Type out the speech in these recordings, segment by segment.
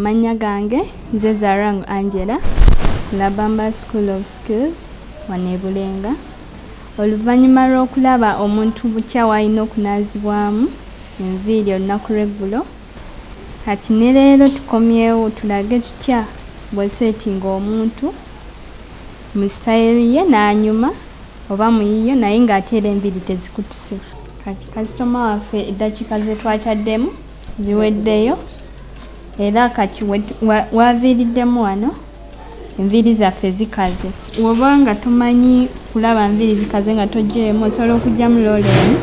Amanya gange nze Zarang Angela Labamba School of Skills wanebulenga. Oluvannyuma lw'okulaba omuntu bukya w'alina okunaazibwamu enviiri olunaku lw'eggulo, kati ne leero tukomyewo tulage tutya bw'oseetinga omuntu mu sitayiri ye n'anyuma oba mu yiyo naye ng'ate era enviiri tezikutuse. Kati kasitoma waffe eddakiika ze twataddemu ziweddeyo era kati waviiriddemu wano enviiri zaffe zikaze. Bw'oba nga tomanyi kulaba nviiri zikaze nga toggyeemu osobola okugyamu loole eno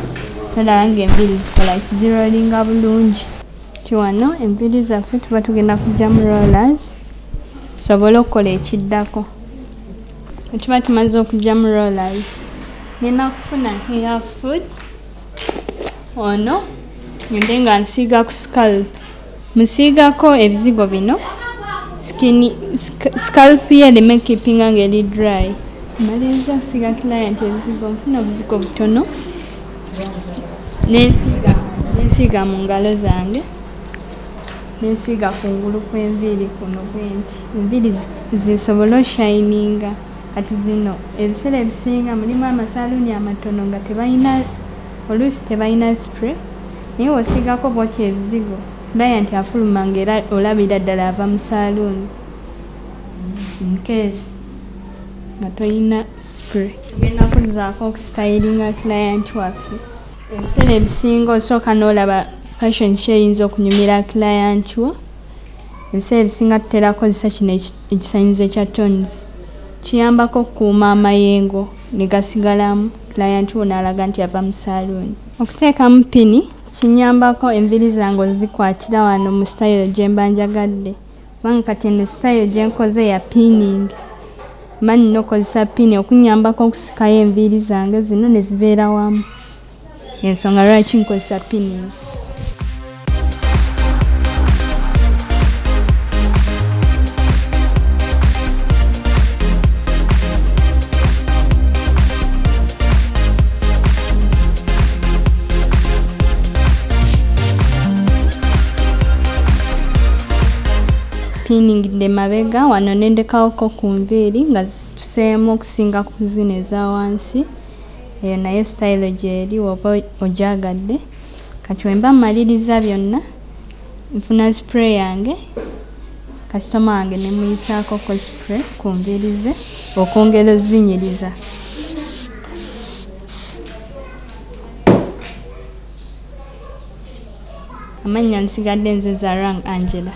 tolaba ng'enviiri zikola ziroolinga bulungi. Ti wano enviiri zaffe tuba tugenda kuggyamu rollers tusobole okukola ekiddako. Bwe tuba tumaze okuggyamu rollers nina kufuna hair food ono ngende nga nsiiga ku scalp. Musiigako ebizigo bino scalp ye ereme keepinga ng'eri dry. Maliriza kusiiga client ebizigo nfuna obuzigo butono nensiiga mu ngalo zange nensiiga kungulu kw'enviiri kuno bwenti enviiri zisobole oshininga. Kati zino ebiseera ebisinga mulimu amasaaluuni amatono nga tebalina oluusi tebalina spray naye osiigako bwotyo ebizigo client afuluma ng'era olabira ddala ava mu saaluuni in case nga toyina spray. Tugenda kuzaako okusitayiringa client waffe. Ebiseera ebisinga osooka n'olaba fashion ki eyinza okunyumira client wo. Ebiseera ebisinga tutera kukozesa kino ekisaanyizo ekya tones. Kiyambako okukuuma amayengo ne gasigalamu client wo n'alaga nti ava mu saaluuni. Okuteekamu pini kinyambako enviiri zange ozikwatira wano mu style gye mba njagadde. Kubanga kati eno style gye nkoze ya pinning. Mba nina okukozesa pini okunyambako okusikayo enviiri zange zino ne zibeera wamu. Ensonga lwaki nkozesa pinies. Pinning de mabega wano nendekawoko ku nviiri nga tuseemu okusinga ku zino eza wansi. Eyo naye style gyeri woba ogyagadde. Kati wemba mmaliriza byonna nfuna spray yange kasitoma wange ne muyisaako ko spray ku nviiri ze okwongera ozinyiriza. Amannya nsigadde nze Zarang Angela.